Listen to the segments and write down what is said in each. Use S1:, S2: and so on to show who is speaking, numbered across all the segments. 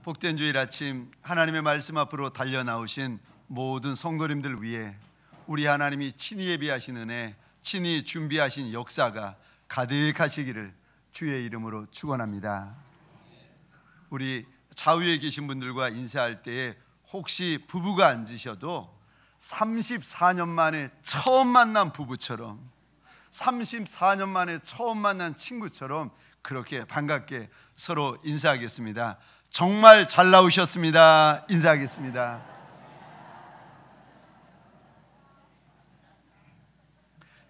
S1: 복된 주일 아침 하나님의 말씀 앞으로 달려 나오신 모든 성도님들 위해 우리 하나님이 친히 예비하신 은혜, 친히 준비하신 역사가 가득하시기를 주의 이름으로 축원합니다. 우리 좌우에 계신 분들과 인사할 때에 혹시 부부가 앉으셔도 34년 만에 처음 만난 부부처럼, 34년 만에 처음 만난 친구처럼 그렇게 반갑게 서로 인사하겠습니다. 정말 잘 나오셨습니다. 인사하겠습니다.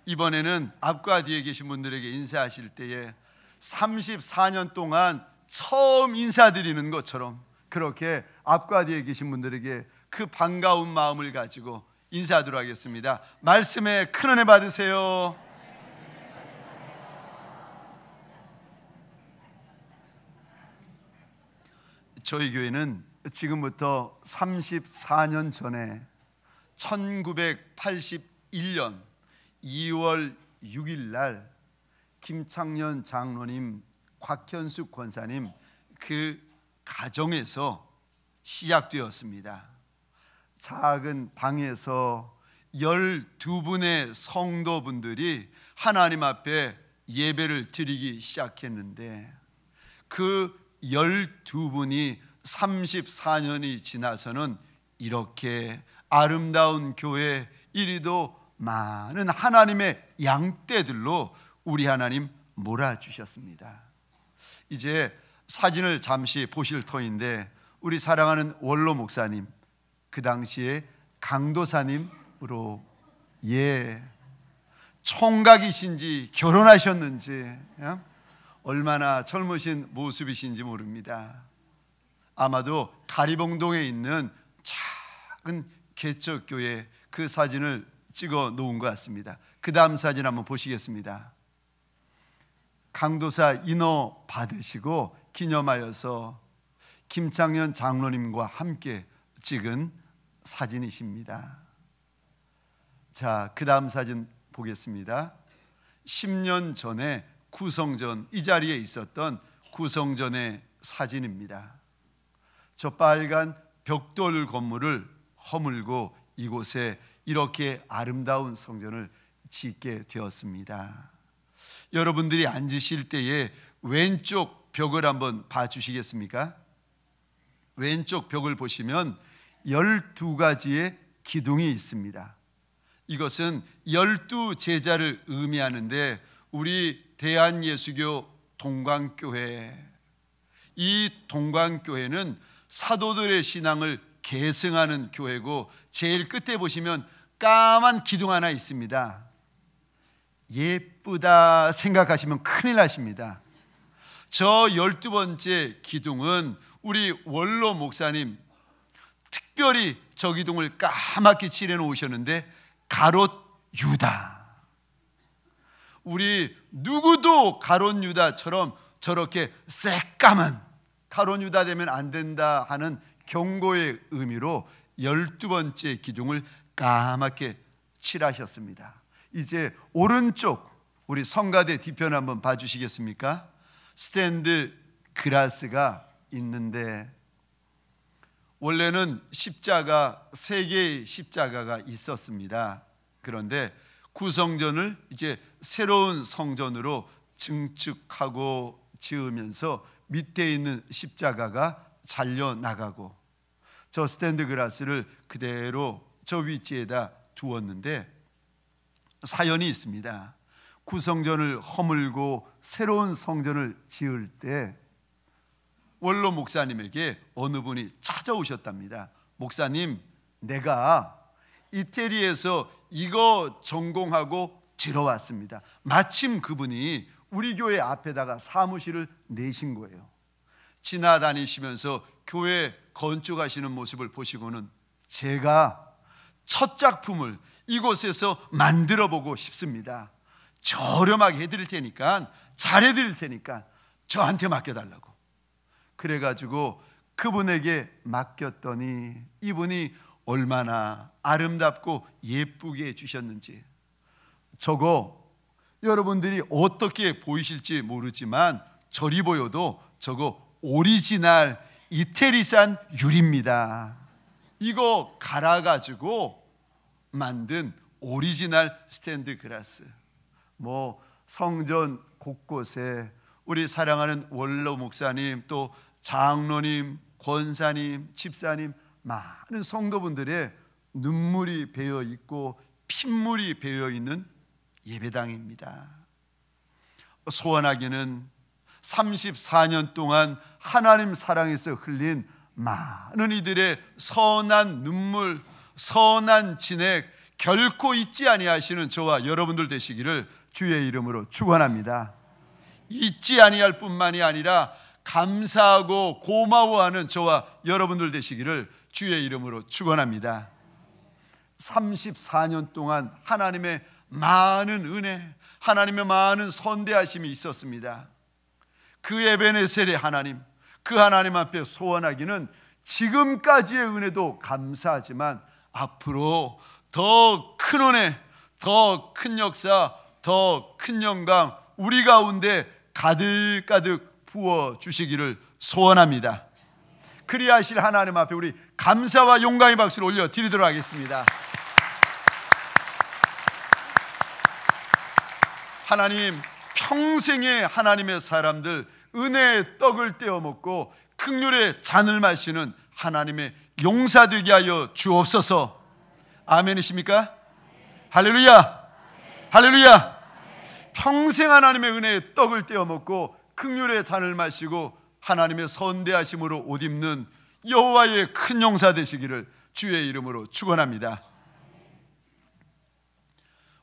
S1: 이번에는 앞과 뒤에 계신 분들에게 인사하실 때에 34년 동안 처음 인사드리는 것처럼 그렇게 앞과 뒤에 계신 분들에게 그 반가운 마음을 가지고 인사하도록 하겠습니다. 말씀에 큰 은혜 받으세요. 저희 교회는 지금부터 34년 전에 1981년 2월 6일 날 김창년 장로님, 곽현숙 권사님 그 가정에서 시작되었습니다. 작은 방에서 12분의 성도분들이 하나님 앞에 예배를 드리기 시작했는데 그 12분이 34년이 지나서는 이렇게 아름다운 교회, 이리도 많은 하나님의 양떼들로 우리 하나님 몰아주셨습니다. 이제 사진을 잠시 보실 터인데 우리 사랑하는 원로 목사님, 그 당시에 강도사님으로 총각이신지 결혼하셨는지 얼마나 젊으신 모습이신지 모릅니다. 아마도 가리봉동에 있는 작은 개척교회 그 사진을 찍어 놓은 것 같습니다. 그 다음 사진 한번 보시겠습니다. 강도사 인허 받으시고 기념하여서 김창년 장로님과 함께 찍은 사진이십니다. 자, 그 다음 사진 보겠습니다. 10년 전에 구성전, 이 자리에 있었던 구성전의 사진입니다. 저 빨간 벽돌 건물을 허물고 이곳에 이렇게 아름다운 성전을 짓게 되었습니다. 여러분들이 앉으실 때에 왼쪽 벽을 한번 봐주시겠습니까? 왼쪽 벽을 보시면 12가지의 기둥이 있습니다. 이것은 12제자를 의미하는데 우리 대한예수교 동광교회, 이 동광교회는 사도들의 신앙을 계승하는 교회고 제일 끝에 보시면 까만 기둥 하나 있습니다. 예쁘다 생각하시면 큰일 나십니다. 저 12번째 기둥은 우리 원로 목사님 특별히 저 기둥을 까맣게 칠해 놓으셨는데 가롯 유다. 우리 누구도 가롯 유다처럼 저렇게 새까만 가롯 유다 되면 안 된다 하는 경고의 의미로 12번째 기둥을 까맣게 칠하셨습니다. 이제 오른쪽 우리 성가대 뒤편 한번 봐주시겠습니까? 스탠드 그라스가 있는데 원래는 십자가, 3개의 십자가가 있었습니다. 그런데 구성전을 이제 새로운 성전으로 증축하고 지으면서 밑에 있는 십자가가 잘려나가고 저 스탠드 그라스를 그대로 저 위치에다 두었는데 사연이 있습니다. 구성전을 허물고 새로운 성전을 지을 때 원로 목사님에게 어느 분이 찾아오셨답니다. 목사님, 내가 이태리에서 이거 전공하고 들어왔습니다. 마침 그분이 우리 교회 앞에다가 사무실을 내신 거예요. 지나다니시면서 교회 건축하시는 모습을 보시고는 제가 첫 작품을 이곳에서 만들어 보고 싶습니다. 저렴하게 해드릴 테니까, 잘해드릴 테니까 저한테 맡겨달라고. 그래가지고 그분에게 맡겼더니 이분이 얼마나 아름답고 예쁘게 해주셨는지. 저거 여러분들이 어떻게 보이실지 모르지만 저리 보여도 저거 오리지널 이태리산 유리입니다. 이거 갈아가지고 만든 오리지널 스테인드 글라스. 성전 곳곳에 우리 사랑하는 원로 목사님, 또 장로님, 권사님, 집사님, 많은 성도분들의 눈물이 배어 있고 핏물이 배어 있는 예배당입니다. 소원하기는 34년 동안 하나님 사랑에서 흘린 많은 이들의 선한 눈물, 선한 진액 결코 잊지 아니하시는 저와 여러분들 되시기를 주의 이름으로 축원합니다. 잊지 아니할 뿐만이 아니라 감사하고 고마워하는 저와 여러분들 되시기를 주의 이름으로 축원합니다. 34년 동안 하나님의 많은 은혜, 하나님의 많은 선대하심이 있었습니다. 그 에베네셀의 하나님, 그 하나님 앞에 소원하기는 지금까지의 은혜도 감사하지만 앞으로 더 큰 은혜, 더 큰 역사, 더 큰 영광 우리 가운데 가득가득 부어주시기를 소원합니다. 그리하실 하나님 앞에 우리 감사와 영광의 박수를 올려드리도록 하겠습니다. 하나님, 평생에 하나님의 사람들 은혜의 떡을 떼어 먹고 긍휼의 잔을 마시는 하나님의 용사되게 하여 주옵소서. 아멘이십니까? 할렐루야, 할렐루야. 평생 하나님의 은혜의 떡을 떼어 먹고 긍휼의 잔을 마시고 하나님의 선대하심으로 옷 입는 여호와의 큰 용사 되시기를 주의 이름으로 축원합니다.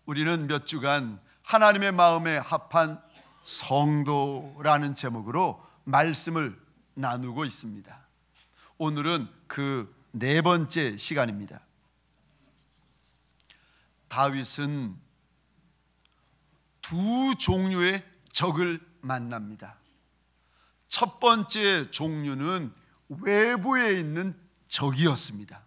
S1: 우리는 몇 주간 하나님의 마음에 합한 성도라는 제목으로 말씀을 나누고 있습니다. 오늘은 그 네 번째 시간입니다. 다윗은 두 종류의 적을 만납니다. 첫 번째 종류는 외부에 있는 적이었습니다.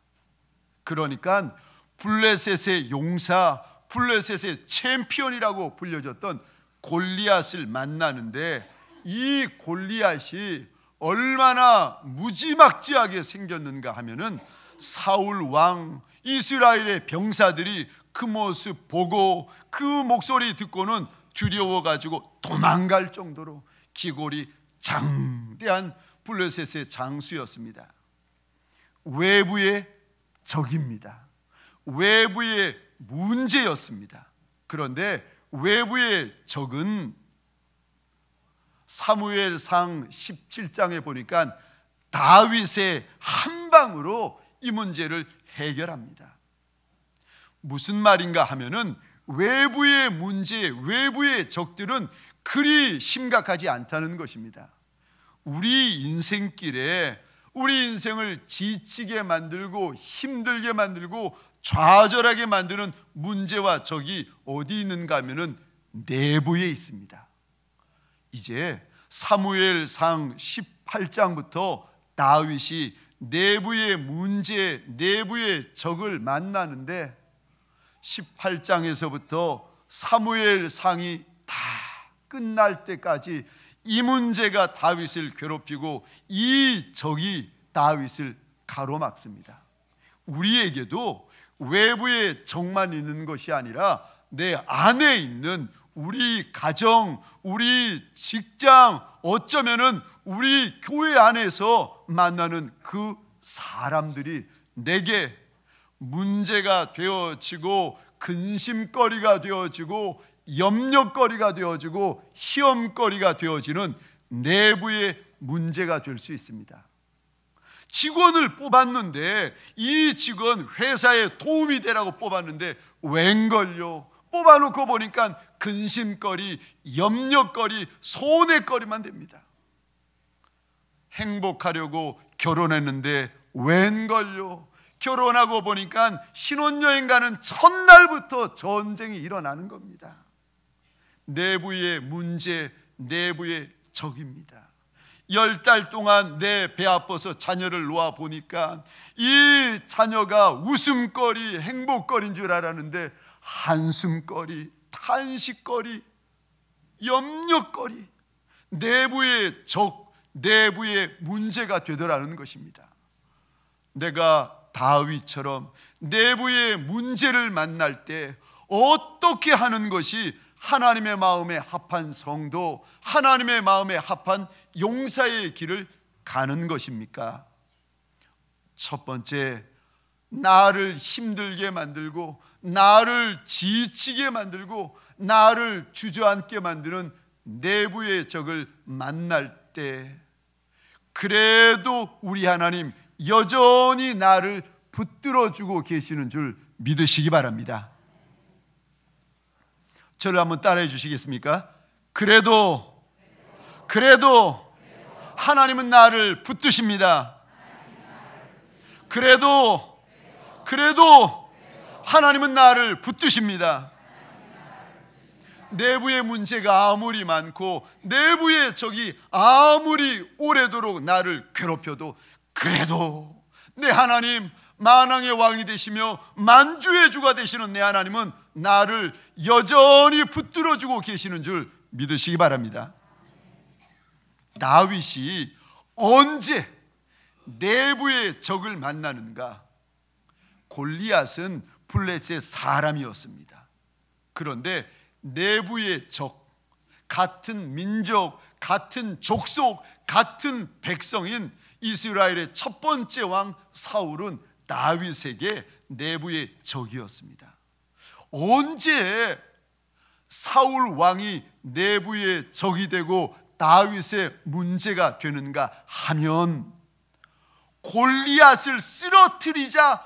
S1: 그러니까 블레셋의 용사, 블레셋의 챔피언이라고 불려졌던 골리앗을 만나는데, 이 골리앗이 얼마나 무지막지하게 생겼는가 하면은 사울 왕, 이스라엘의 병사들이 그 모습 보고 그 목소리 듣고는 두려워가지고 도망갈 정도로 기골이 장대한 블레셋의 장수였습니다. 외부의 적입니다. 외부의 문제였습니다. 그런데 외부의 적은 사무엘상 17장에 보니까 다윗의 한 방으로 이 문제를 해결합니다. 무슨 말인가 하면은 외부의 문제, 외부의 적들은 그리 심각하지 않다는 것입니다. 우리 인생길에 우리 인생을 지치게 만들고 힘들게 만들고 좌절하게 만드는 문제와 적이 어디 있는가 하면은 내부에 있습니다. 이제 사무엘상 18장부터 다윗이 내부의 문제, 내부의 적을 만나는데 18장에서부터 사무엘상이 다 끝날 때까지 이 문제가 다윗을 괴롭히고 이 적이 다윗을 가로막습니다. 우리에게도 외부의 적만 있는 것이 아니라 내 안에 있는 우리 가정, 우리 직장, 어쩌면은 우리 교회 안에서 만나는 그 사람들이 내게 문제가 되어지고 근심거리가 되어지고 염려거리가 되어지고 시험거리가 되어지는 내부의 문제가 될 수 있습니다. 직원을 뽑았는데 이 직원 회사에 도움이 되라고 뽑았는데 웬걸요? 뽑아놓고 보니까 근심거리, 염려거리, 손해거리만 됩니다. 행복하려고 결혼했는데 웬걸요? 결혼하고 보니까 신혼여행 가는 첫날부터 전쟁이 일어나는 겁니다. 내부의 문제, 내부의 적입니다. 10달 동안 내 배 아파서 자녀를 놓아 보니까 이 자녀가 웃음거리, 행복거리인 줄 알았는데 한숨거리, 탄식거리, 염려거리, 내부의 적, 내부의 문제가 되더라는 것입니다. 내가 다윗처럼 내부의 문제를 만날 때 어떻게 하는 것이 하나님의 마음에 합한 성도, 하나님의 마음에 합한 용사의 길을 가는 것입니까? 첫 번째, 나를 힘들게 만들고 나를 지치게 만들고 나를 주저앉게 만드는 내부의 적을 만날 때, 그래도 우리 하나님 여전히 나를 붙들어주고 계시는 줄 믿으시기 바랍니다. 저를 한번 따라해 주시겠습니까? 그래도 하나님은 나를 붙드십니다. 그래도 하나님은 나를 붙드십니다. 내부의 문제가 아무리 많고 내부의 적이 아무리 오래도록 나를 괴롭혀도, 그래도 내 하나님, 만왕의 왕이 되시며 만주의 주가 되시는 내 하나님은 나를 여전히 붙들어주고 계시는 줄 믿으시기 바랍니다. 다윗이 언제 내부의 적을 만나는가? 골리앗은 블레셋 사람이었습니다. 그런데 내부의 적, 같은 민족, 같은 족속, 같은 백성인 이스라엘의 첫 번째 왕 사울은 다윗에게 내부의 적이었습니다. 언제 사울 왕이 내부의 적이 되고 다윗의 문제가 되는가 하면, 골리앗을 쓰러뜨리자마자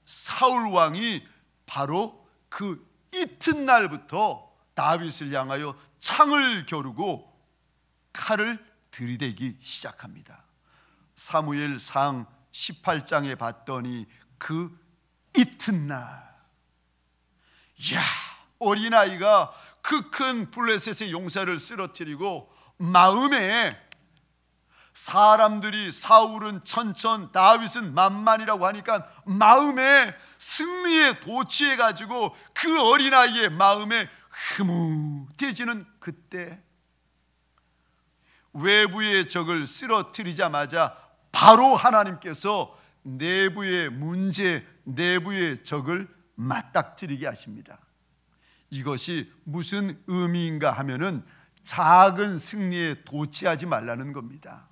S1: 사울 왕이 바로 그 이튿날부터 다윗을 향하여 창을 겨루고 칼을 들이대기 시작합니다. 사무엘상 18장에 봤더니 그 이튿날, 이야, 어린아이가 그 큰 블레셋의 용사를 쓰러뜨리고 마음에, 사람들이 사울은 천천, 다윗은 만만이라고 하니까 마음에 승리에 도취해가지고 그 어린아이의 마음에 흐뭇해지는 그때, 외부의 적을 쓰러뜨리자마자 바로 하나님께서 내부의 문제, 내부의 적을 맞닥뜨리게 하십니다. 이것이 무슨 의미인가 하면은 작은 승리에 도취하지 말라는 겁니다.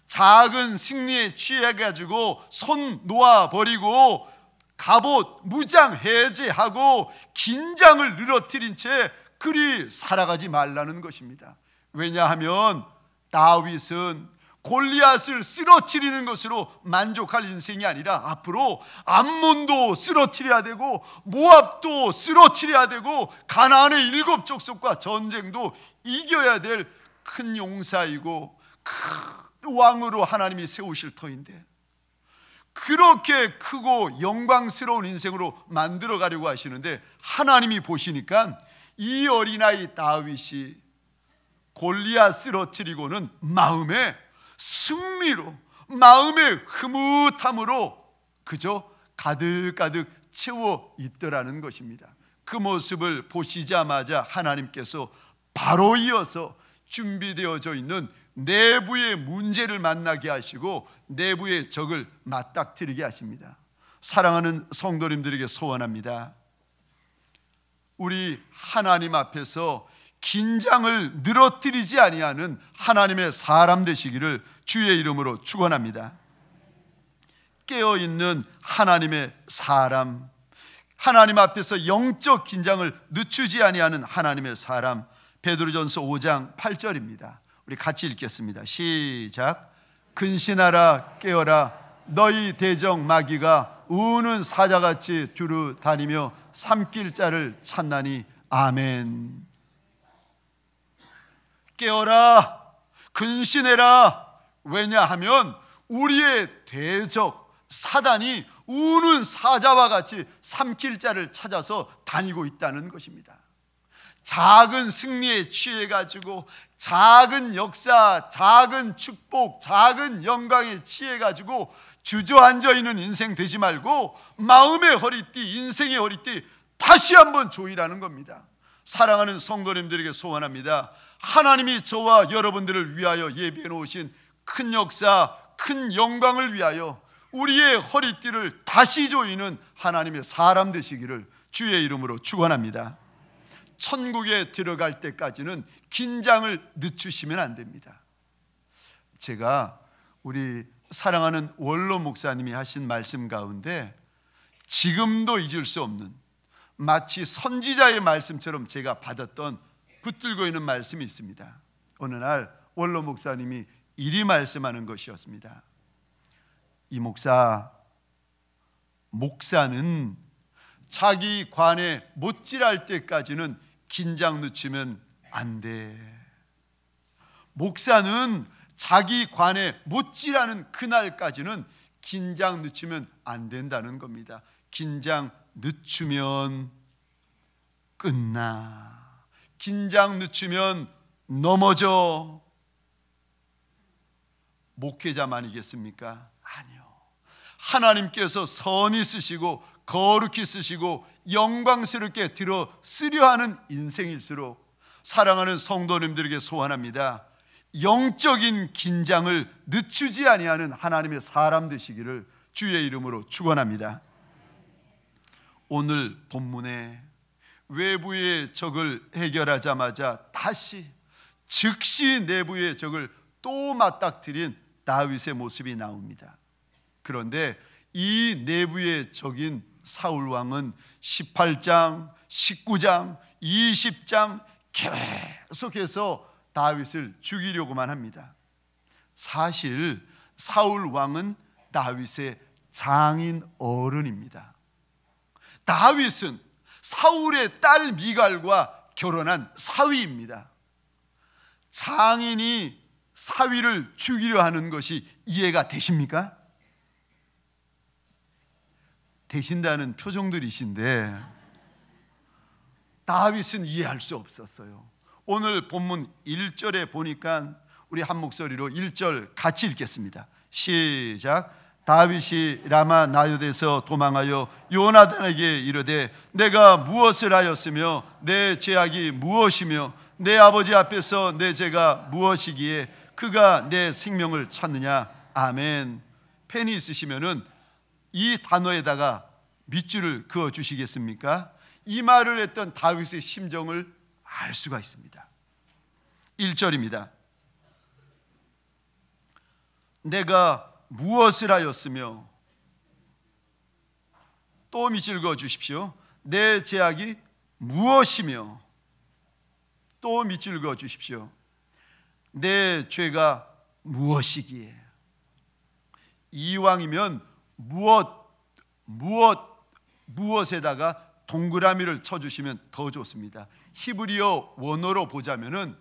S1: 작은 승리에 취해가지고 손 놓아버리고 갑옷, 무장 해제하고 긴장을 늘어뜨린 채 그리 살아가지 말라는 것입니다. 왜냐하면 다윗은 골리앗을 쓰러뜨리는 것으로 만족할 인생이 아니라 앞으로 암몬도 쓰러뜨려야 되고 모압도 쓰러뜨려야 되고 가나안의 7 족속과 전쟁도 이겨야 될 큰 용사이고 큰 왕으로 하나님이 세우실 터인데, 그렇게 크고 영광스러운 인생으로 만들어 가려고 하시는데, 하나님이 보시니까 이 어린아이 다윗이 골리앗 쓰러뜨리고는 마음에 승리로, 마음의 흐뭇함으로 그저 가득가득 채워 있더라는 것입니다. 그 모습을 보시자마자 하나님께서 바로 이어서 준비되어져 있는 내부의 문제를 만나게 하시고 내부의 적을 맞닥뜨리게 하십니다. 사랑하는 성도님들에게 소원합니다. 우리 하나님 앞에서 긴장을 늘어뜨리지 아니하는 하나님의 사람 되시기를 주의 이름으로 축원합니다. 깨어있는 하나님의 사람, 하나님 앞에서 영적 긴장을 늦추지 아니하는 하나님의 사람, 베드로전서 5장 8절입니다. 우리 같이 읽겠습니다. 시작. 근신하라, 깨어라, 너희 대적 마귀가 우는 사자같이 두루 다니며 삼킬 자를 찾나니. 아멘. 깨어라, 근신해라. 왜냐하면 우리의 대적 사단이 우는 사자와 같이 삼킬 자를 찾아서 다니고 있다는 것입니다. 작은 승리에 취해가지고 작은 역사, 작은 축복, 작은 영광에 취해가지고 주저앉아 있는 인생 되지 말고 마음의 허리띠, 인생의 허리띠 다시 한번 조이라는 겁니다. 사랑하는 성도님들에게 소원합니다. 하나님이 저와 여러분들을 위하여 예비해 놓으신 큰 역사, 큰 영광을 위하여 우리의 허리띠를 다시 조이는 하나님의 사람 되시기를 주의 이름으로 축원합니다. 천국에 들어갈 때까지는 긴장을 늦추시면 안 됩니다. 제가 우리 사랑하는 원로 목사님이 하신 말씀 가운데 지금도 잊을 수 없는, 마치 선지자의 말씀처럼 제가 받았던, 붙들고 있는 말씀이 있습니다. 어느 날 원로 목사님이 이리 말씀하는 것이었습니다. 이 목사는 자기 관에 못질할 때까지는 긴장 늦추면 안 돼. 목사는 자기 관에 못질하는 그날까지는 긴장 늦추면 안 된다는 겁니다. 긴장 늦추면 끝나. 긴장 늦추면 넘어져. 목회자만이겠습니까? 아니요. 하나님께서 선히 쓰시고 거룩히 쓰시고 영광스럽게 들어 쓰려 하는 인생일수록 사랑하는 성도님들에게 소원합니다. 영적인 긴장을 늦추지 아니하는 하나님의 사람 되시기를 주의 이름으로 축원합니다. 오늘 본문에 외부의 적을 해결하자마자 다시 즉시 내부의 적을 또 맞닥뜨린 다윗의 모습이 나옵니다. 그런데 이 내부의 적인 사울 왕은 18장, 19장, 20장 계속해서 다윗을 죽이려고만 합니다. 사실 사울 왕은 다윗의 장인 어른입니다. 다윗은 사울의 딸 미갈과 결혼한 사위입니다. 장인이 사위를 죽이려 하는 것이 이해가 되십니까? 되신다는 표정들이신데 다윗은 이해할 수 없었어요. 오늘 본문 1절에 보니까 우리 한 목소리로 1절 같이 읽겠습니다. 시작. 다윗이 라마 나요대에서 도망하여 요나단에게 이르되 내가 무엇을 하였으며 내 죄악이 무엇이며 내 아버지 앞에서 내 죄가 무엇이기에 그가 내 생명을 찾느냐. 아멘. 펜이 있으시면은 이 단어에다가 밑줄을 그어 주시겠습니까? 이 말을 했던 다윗의 심정을 알 수가 있습니다. 1절입니다. 내가 무엇을 하였으며, 또 밑줄 그어 주십시오. 내 죄악이 무엇이며, 또 밑줄 그어 주십시오. 내 죄가 무엇이기에. 이왕이면 무엇에다가 동그라미를 쳐주시면 더 좋습니다. 히브리어 원어로 보자면은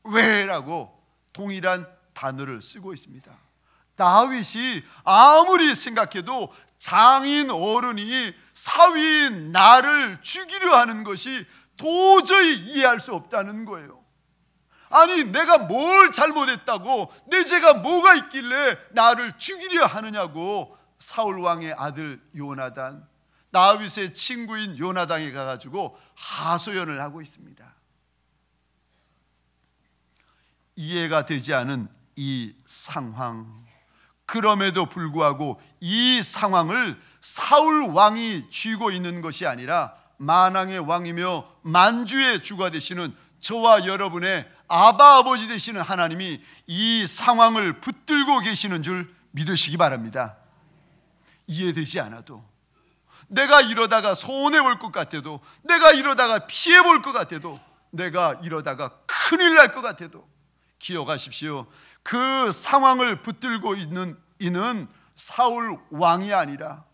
S1: 왜라고 동일한 단어를 쓰고 있습니다. 다윗이 아무리 생각해도 장인 어른이 사위인 나를 죽이려 하는 것이 도저히 이해할 수 없다는 거예요. 아니, 내가 뭘 잘못했다고, 내 죄가 뭐가 있길래 나를 죽이려 하느냐고 사울 왕의 아들 요나단, 다윗의 친구인 요나단에 가가지고 하소연을 하고 있습니다. 이해가 되지 않은 이 상황, 그럼에도 불구하고 이 상황을 사울 왕이 쥐고 있는 것이 아니라 만왕의 왕이며 만주의 주가 되시는 저와 여러분의 아바 아버지 되시는 하나님이 이 상황을 붙들고 계시는 줄 믿으시기 바랍니다. 이해되지 않아도, 내가 이러다가 손해볼 것 같아도, 내가 이러다가 피해볼 것 같아도, 내가 이러다가 큰일 날 것 같아도 기억하십시오. 그 상황을 붙들고 있는 이는 사울 왕이 아니라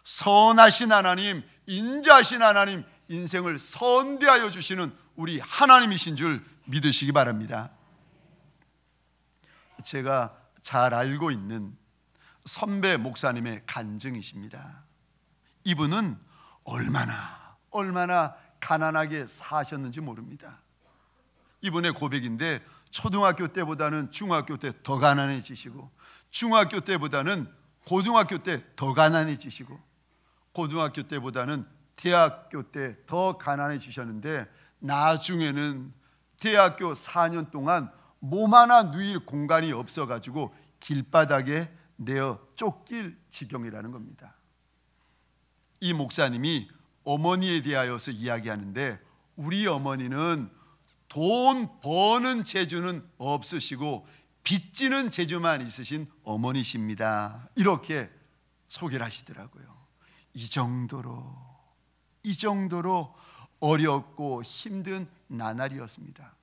S1: 선하신 하나님, 인자하신 하나님, 인생을 선대하여 주시는 우리 하나님이신 줄 믿으시기 바랍니다. 제가 잘 알고 있는 선배 목사님의 간증이십니다. 이분은 얼마나 가난하게 사셨는지 모릅니다. 이분의 고백인데, 초등학교 때보다는 중학교 때 더 가난해지시고, 중학교 때보다는 고등학교 때 더 가난해지시고, 고등학교 때보다는 대학교 때 더 가난해지셨는데, 나중에는 대학교 4년 동안 몸 하나 누일 공간이 없어가지고 길바닥에 내어 쫓길 지경이라는 겁니다. 이 목사님이 어머니에 대하여서 이야기하는데, 우리 어머니는 돈 버는 재주는 없으시고 빚지는 재주만 있으신 어머니십니다. 이렇게 소개를 하시더라고요. 이 정도로 어렵고 힘든 나날이었습니다.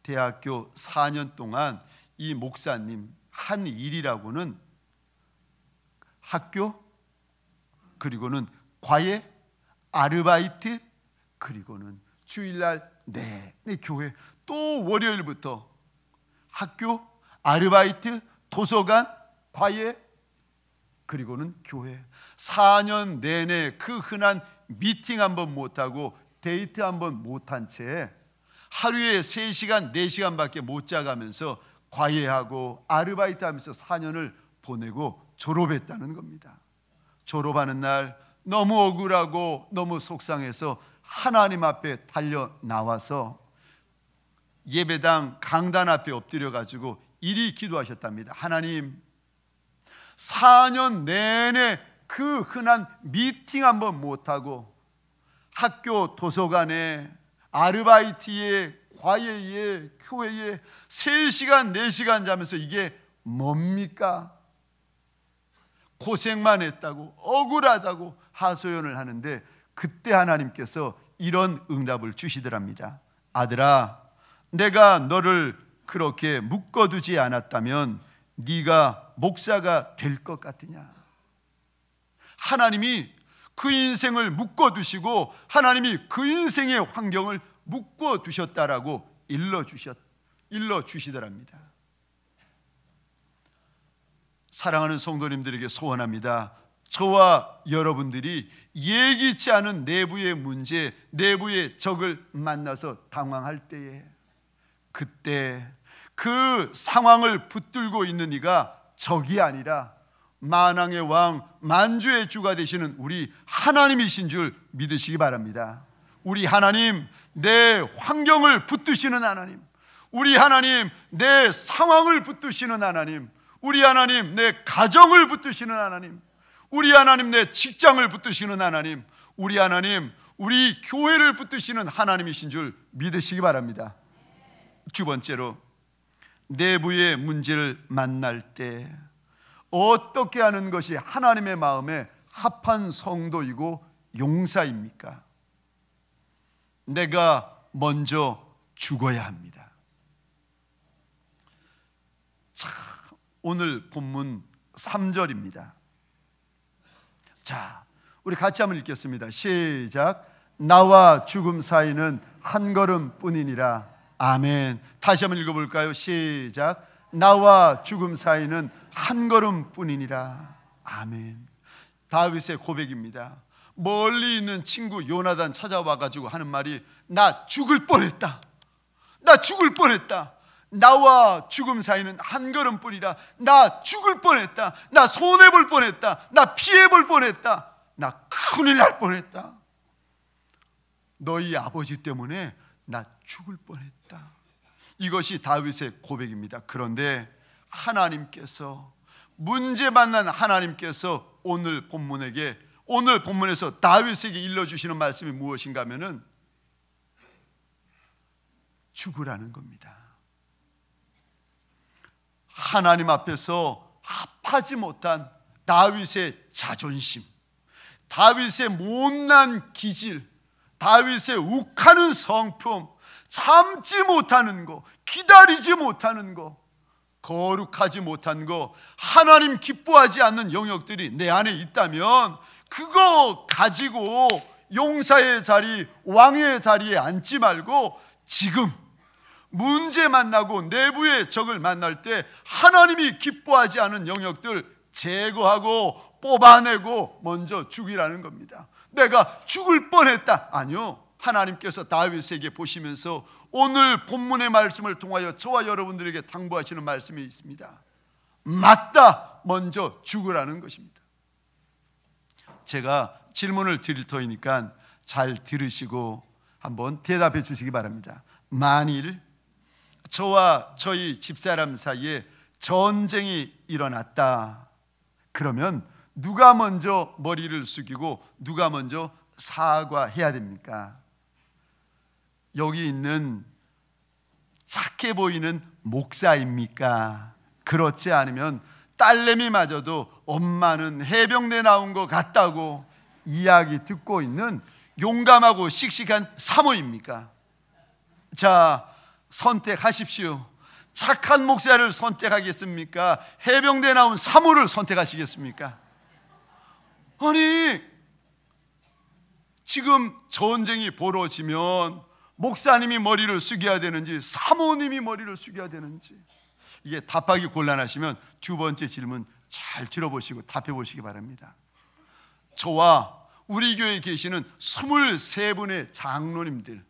S1: 대학교 4년 동안 이 목사님 한 일이라고는 학교, 그리고는 과외, 아르바이트, 그리고는 주일날 교회, 또 월요일부터 학교, 아르바이트, 도서관, 과외, 그리고는 교회. 4년 내내 그 흔한 미팅 한번 못하고 데이트 한번 못한 채 하루에 3시간, 4시간밖에 못 자가면서 과외하고 아르바이트 하면서 4년을 보내고 졸업했다는 겁니다. 졸업하는 날 너무 억울하고 너무 속상해서 하나님 앞에 달려 나와서 예배당 강단 앞에 엎드려 가지고 이리 기도하셨답니다. 하나님, 4년 내내 그 흔한 미팅 한번 못하고 학교 도서관에 아르바이트에 과외에 교회에 3시간 4시간 자면서 이게 뭡니까? 고생만 했다고, 억울하다고 하소연을 하는데, 그때 하나님께서 이런 응답을 주시더랍니다. 아들아, 내가 너를 그렇게 묶어두지 않았다면 네가 목사가 될 것 같으냐? 하나님이 그 인생을 묶어두시고 하나님이 그 인생의 환경을 묶어두셨다라고 일러주시더랍니다. 사랑하는 성도님들에게 소원합니다. 저와 여러분들이 예기치 않은 내부의 문제, 내부의 적을 만나서 당황할 때에, 그때 그 상황을 붙들고 있는 이가 적이 아니라 만왕의 왕, 만주의 주가 되시는 우리 하나님이신 줄 믿으시기 바랍니다. 우리 하나님, 내 환경을 붙드시는 하나님, 우리 하나님, 내 상황을 붙드시는 하나님, 우리 하나님, 내 가정을 붙드시는 하나님, 우리 하나님, 내 직장을 붙드시는 하나님, 우리 하나님, 우리 교회를 붙드시는 하나님이신 줄 믿으시기 바랍니다. 두 번째로, 내부의 문제를 만날 때 어떻게 하는 것이 하나님의 마음에 합한 성도이고 용사입니까? 내가 먼저 죽어야 합니다. 자, 오늘 본문 3절입니다. 자, 우리 같이 한번 읽겠습니다. 시작. 나와 죽음 사이는 한 걸음뿐이니라. 아멘. 다시 한번 읽어볼까요? 시작. 나와 죽음 사이는 한 걸음뿐이니라. 아멘. 다윗의 고백입니다. 멀리 있는 친구 요나단 찾아와가지고 하는 말이, 나 죽을 뻔했다. 나 죽을 뻔했다. 나와 죽음 사이는 한 걸음뿐이라. 나 죽을 뻔했다. 나 손해볼 뻔했다. 나 피해볼 뻔했다. 나 큰일 날 뻔했다. 너희 아버지 때문에 나 죽을 뻔했다. 이것이 다윗의 고백입니다. 그런데 하나님께서, 문제 만난 하나님께서 오늘 본문에서 다윗에게 일러주시는 말씀이 무엇인가 하면은 죽으라는 겁니다. 하나님 앞에서 합하지 못한 다윗의 자존심, 다윗의 못난 기질, 다윗의 욱하는 성품, 참지 못하는 거, 기다리지 못하는 거, 거룩하지 못한 거, 하나님 기뻐하지 않는 영역들이 내 안에 있다면 그거 가지고 용사의 자리, 왕의 자리에 앉지 말고 지금 문제 만나고 내부의 적을 만날 때 하나님이 기뻐하지 않은 영역들 제거하고 뽑아내고 먼저 죽이라는 겁니다. 내가 죽을 뻔했다. 아니요, 하나님께서 다윗에게 보시면서 오늘 본문의 말씀을 통하여 저와 여러분들에게 당부하시는 말씀이 있습니다. 맞다, 먼저 죽으라는 것입니다. 제가 질문을 드릴 터이니까 잘 들으시고 한번 대답해 주시기 바랍니다. 만일 저와 저희 집사람 사이에 전쟁이 일어났다, 그러면 누가 먼저 머리를 숙이고 누가 먼저 사과해야 됩니까? 여기 있는 착해 보이는 목사입니까? 그렇지 않으면 딸내미마저도 엄마는 해병대 나온 것 같다고 이야기 듣고 있는 용감하고 씩씩한 사모입니까? 자, 선택하십시오. 착한 목사를 선택하겠습니까? 해병대 나온 사모를 선택하시겠습니까? 아니, 지금 전쟁이 벌어지면 목사님이 머리를 숙여야 되는지 사모님이 머리를 숙여야 되는지, 이게 답하기 곤란하시면 두 번째 질문 잘 들어보시고 답해 보시기 바랍니다. 저와 우리 교회에 계시는 23분의 장로님들,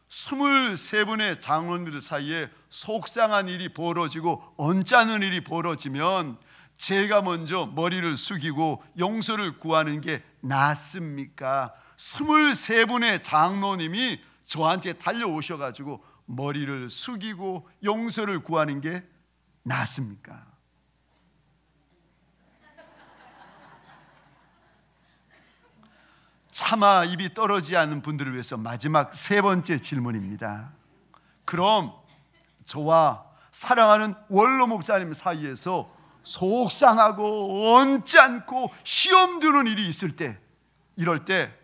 S1: 23분의 장로님들 사이에 속상한 일이 벌어지고 언짢은 일이 벌어지면 제가 먼저 머리를 숙이고 용서를 구하는 게 낫습니까? 23분의 장로님이 저한테 달려오셔가지고 머리를 숙이고 용서를 구하는 게 낫습니까? 차마 입이 떨어지지 않는 분들을 위해서 마지막 세 번째 질문입니다. 그럼 저와 사랑하는 원로 목사님 사이에서 속상하고 언짢고 시험 드는 일이 있을 때, 이럴 때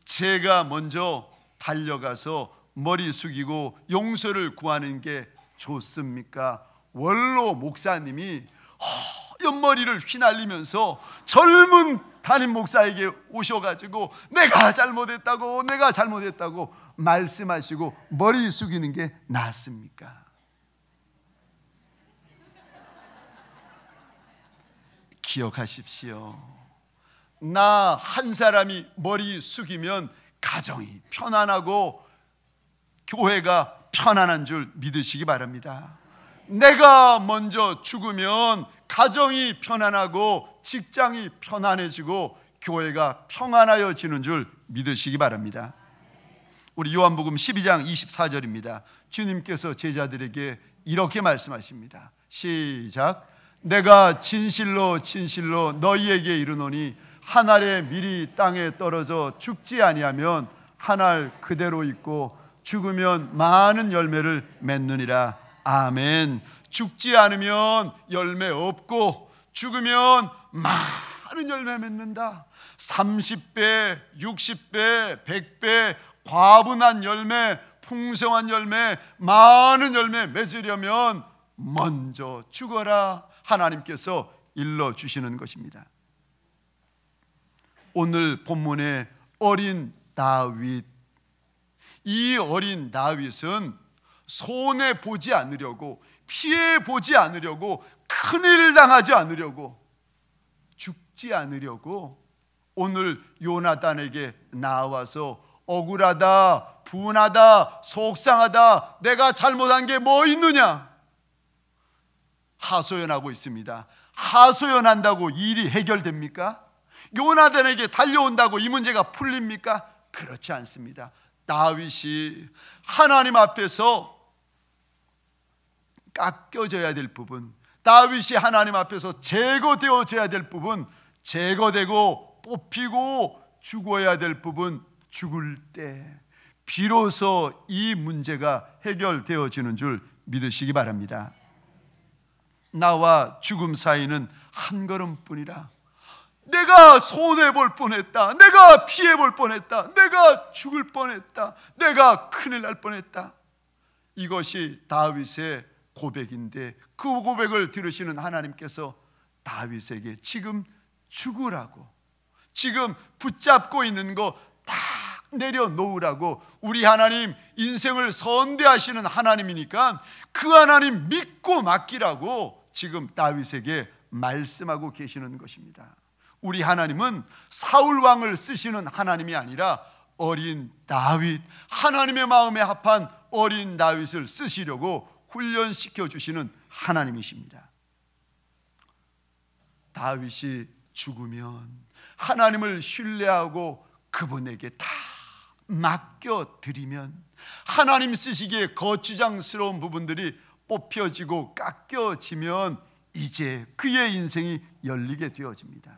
S1: 제가 먼저 달려가서 머리 숙이고 용서를 구하는 게 좋습니까? 원로 목사님이 옆머리를 휘날리면서 젊은 담임 목사에게 오셔가지고 내가 잘못했다고 말씀하시고 머리 숙이는 게 낫습니까? 기억하십시오. 나 한 사람이 머리 숙이면 가정이 편안하고 교회가 편안한 줄 믿으시기 바랍니다. 내가 먼저 죽으면 가정이 편안하고 직장이 편안해지고 교회가 평안하여지는 줄 믿으시기 바랍니다. 우리 요한복음 12장 24절입니다. 주님께서 제자들에게 이렇게 말씀하십니다. 시작. 내가 진실로 진실로 너희에게 이르노니 한 알의 밀이 땅에 떨어져 죽지 아니하면 한 알 그대로 있고 죽으면 많은 열매를 맺느니라. 아멘. 죽지 않으면 열매 없고 죽으면 많은 열매 맺는다. 30배, 60배, 100배 과분한 열매, 풍성한 열매, 많은 열매 맺으려면 먼저 죽어라. 하나님께서 일러주시는 것입니다. 오늘 본문의 어린 다윗, 이 어린 다윗은 손해보지 않으려고, 피해보지 않으려고, 큰일 당하지 않으려고, 죽지 않으려고 오늘 요나단에게 나와서 억울하다, 분하다, 속상하다, 내가 잘못한 게 뭐 있느냐 하소연하고 있습니다. 하소연한다고 일이 해결됩니까? 요나단에게 달려온다고 이 문제가 풀립니까? 그렇지 않습니다. 다윗이 하나님 앞에서 깎여져야 될 부분, 다윗이 하나님 앞에서 제거되어져야 될 부분, 제거되고 뽑히고 죽어야 될 부분, 죽을 때 비로소 이 문제가 해결되어지는 줄 믿으시기 바랍니다. 나와 죽음 사이는 한 걸음뿐이라. 내가 손해볼 뻔했다, 내가 피해볼 뻔했다, 내가 죽을 뻔했다, 내가 큰일 날 뻔했다. 이것이 다윗의 고백인데, 그 고백을 들으시는 하나님께서 다윗에게 지금 죽으라고, 지금 붙잡고 있는 거 다 내려놓으라고. 우리 하나님 인생을 선대하시는 하나님이니까 그 하나님 믿고 맡기라고 지금 다윗에게 말씀하고 계시는 것입니다. 우리 하나님은 사울 왕을 쓰시는 하나님이 아니라 어린 다윗, 하나님의 마음에 합한 어린 다윗을 쓰시려고 훈련시켜 주시는 하나님이십니다. 다윗이 죽으면 하나님을 신뢰하고 그분에게 다 맡겨드리면 하나님 쓰시기에 거추장스러운 부분들이 뽑혀지고 깎여지면 이제 그의 인생이 열리게 되어집니다.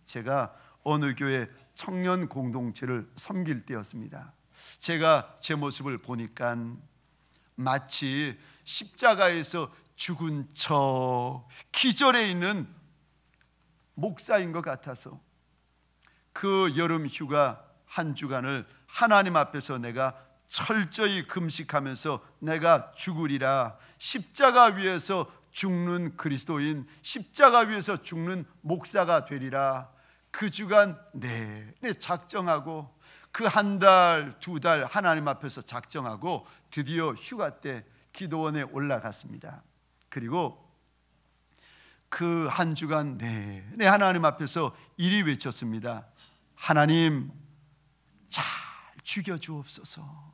S1: 제가 어느 교회 청년 공동체를 섬길 때였습니다. 제가 제 모습을 보니까 마치 십자가에서 죽은 척 기절해 있는 목사인 것 같아서 그 여름 휴가 한 주간을 하나님 앞에서 내가 철저히 금식하면서 내가 죽으리라, 십자가 위에서 죽는 그리스도인, 십자가 위에서 죽는 목사가 되리라, 그 주간 내내 작정하고 그 한 달, 두 달 하나님 앞에서 작정하고 드디어 휴가 때 기도원에 올라갔습니다. 그리고 그 한 주간 내내 하나님 앞에서 이리 외쳤습니다. 하나님 잘 죽여주옵소서.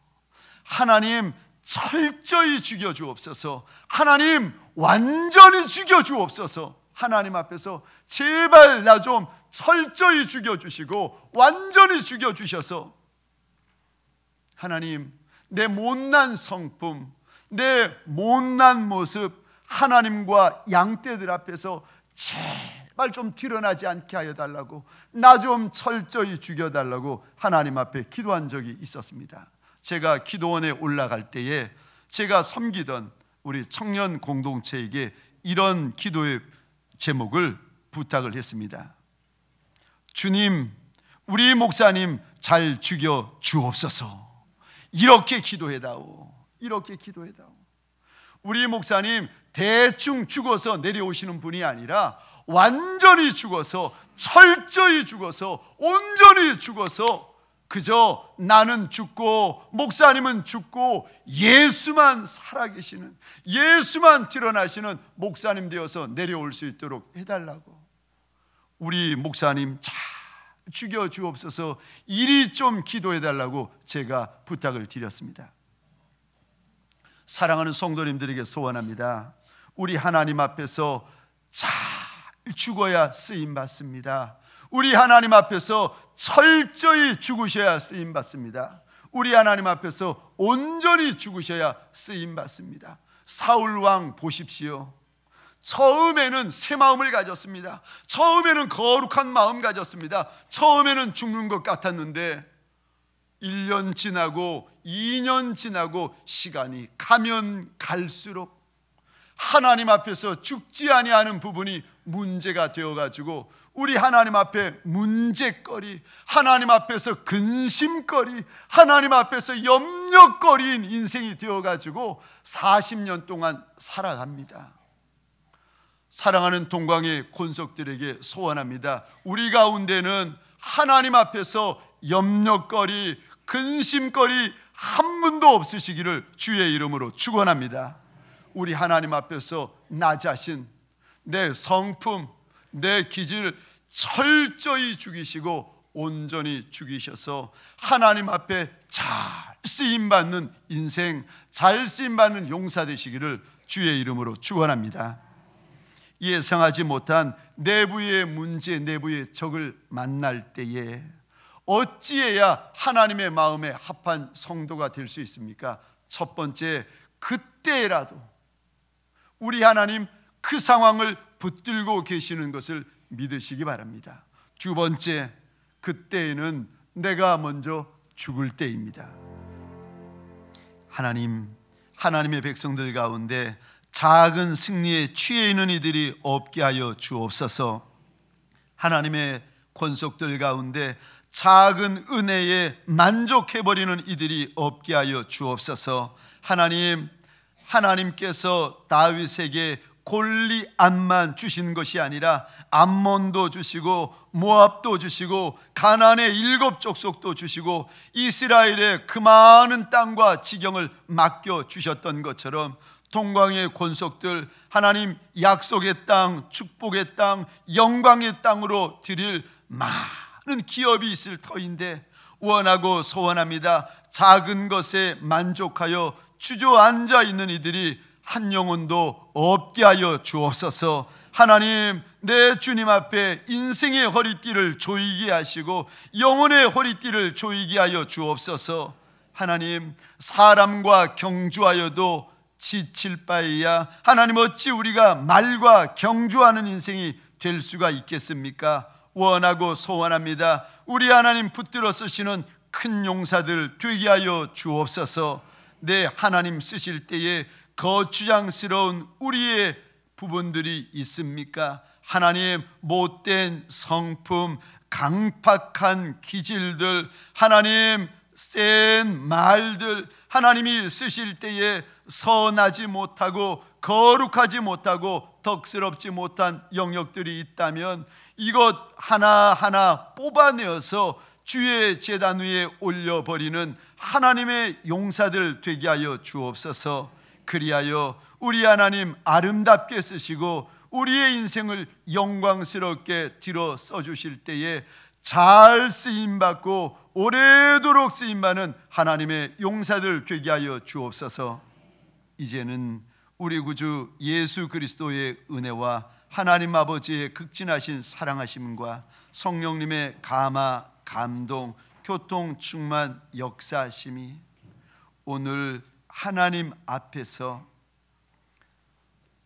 S1: 하나님 철저히 죽여주옵소서. 하나님 완전히 죽여주옵소서. 하나님 앞에서 제발 나 좀 철저히 죽여주시고 완전히 죽여주셔서 하나님 내 못난 성품, 내 못난 모습 하나님과 양떼들 앞에서 제발 좀 드러나지 않게 하여 달라고, 나 좀 철저히 죽여달라고 하나님 앞에 기도한 적이 있었습니다. 제가 기도원에 올라갈 때에 제가 섬기던 우리 청년 공동체에게 이런 기도의 제목을 부탁을 했습니다. 주님, 우리 목사님 잘 죽여 주옵소서. 이렇게 기도해다오. 이렇게 기도해다오. 우리 목사님 대충 죽어서 내려오시는 분이 아니라 완전히 죽어서, 철저히 죽어서, 온전히 죽어서 그저 나는 죽고 목사님은 죽고 예수만 살아계시는, 예수만 드러나시는 목사님 되어서 내려올 수 있도록 해달라고, 우리 목사님 잘 죽여주옵소서 이리 좀 기도해달라고 제가 부탁을 드렸습니다. 사랑하는 성도님들에게 소원합니다. 우리 하나님 앞에서 잘 죽어야 쓰임받습니다. 우리 하나님 앞에서 철저히 죽으셔야 쓰임받습니다. 우리 하나님 앞에서 온전히 죽으셔야 쓰임받습니다. 사울왕 보십시오. 처음에는 새 마음을 가졌습니다. 처음에는 거룩한 마음 가졌습니다. 처음에는 죽는 것 같았는데 1년 지나고 2년 지나고 시간이 가면 갈수록 하나님 앞에서 죽지 아니하는 부분이 문제가 되어가지고 우리 하나님 앞에 문제거리, 하나님 앞에서 근심거리, 하나님 앞에서 염려거리인 인생이 되어가지고 40년 동안 살아갑니다. 사랑하는 동광의 권속들에게 소원합니다. 우리 가운데는 하나님 앞에서 염려거리, 근심거리 한 분도 없으시기를 주의 이름으로 축원합니다. 우리 하나님 앞에서 나 자신, 내 성품, 내 기질 철저히 죽이시고 온전히 죽이셔서 하나님 앞에 잘 쓰임받는 인생, 잘 쓰임받는 용사 되시기를 주의 이름으로 축원합니다. 예상하지 못한 내부의 문제, 내부의 적을 만날 때에 어찌해야 하나님의 마음에 합한 성도가 될 수 있습니까? 첫 번째, 그때라도 우리 하나님 그 상황을 붙들고 계시는 것을 믿으시기 바랍니다. 두 번째, 그때에는 내가 먼저 죽을 때입니다. 하나님의 백성들 가운데 작은 승리에 취해 있는 이들이 없게 하여 주옵소서. 하나님의 권속들 가운데 작은 은혜에 만족해버리는 이들이 없게 하여 주옵소서. 하나님께서 다윗에게 골리앗만 주신 것이 아니라 암몬도 주시고 모압도 주시고 가나안의 7 족속도 주시고 이스라엘의 그 많은 땅과 지경을 맡겨 주셨던 것처럼 동광의 권속들, 하나님 약속의 땅, 축복의 땅, 영광의 땅으로 드릴 많은 기업이 있을 터인데 원하고 소원합니다. 작은 것에 만족하여 주저앉아 있는 이들이 한 영혼도 없게 하여 주옵소서. 하나님, 내 주님 앞에 인생의 허리띠를 조이게 하시고 영혼의 허리띠를 조이게 하여 주옵소서. 하나님, 사람과 경주하여도 지칠 바에야 하나님, 어찌 우리가 말과 경주하는 인생이 될 수가 있겠습니까? 원하고 소원합니다. 우리 하나님 붙들어 쓰시는 큰 용사들 되게 하여 주옵소서. 내 하나님 쓰실 때에 거추장스러운 우리의 부분들이 있습니까? 하나님, 못된 성품, 강팍한 기질들, 하나님 센 말들, 하나님이 쓰실 때에 선하지 못하고 거룩하지 못하고 덕스럽지 못한 영역들이 있다면 이것 하나하나 뽑아내어서 주의 제단 위에 올려버리는 하나님의 용사들 되게 하여 주옵소서. 그리하여 우리 하나님 아름답게 쓰시고 우리의 인생을 영광스럽게 뒤로 써주실 때에 잘 쓰임받고 오래도록 쓰임받는 하나님의 용사들 되게 하여 주옵소서. 이제는 우리 구주 예수 그리스도의 은혜와 하나님 아버지의 극진하신 사랑하심과 성령님의 감화, 감동, 교통, 충만, 역사하심이 오늘 하나님 앞에서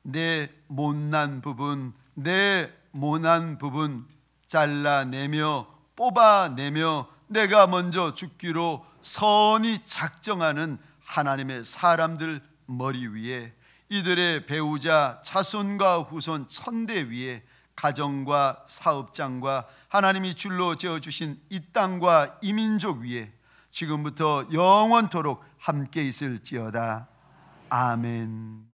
S1: 내 못난 부분, 내 모난 부분 잘라내며 뽑아내며 내가 먼저 죽기로 선히 작정하는 하나님의 사람들 머리 위에, 이들의 배우자 자손과 후손 천대 위에, 가정과 사업장과 하나님이 줄로 지어주신 이 땅과 이 민족 위에 지금부터 영원토록 함께 있을지어다. 아멘.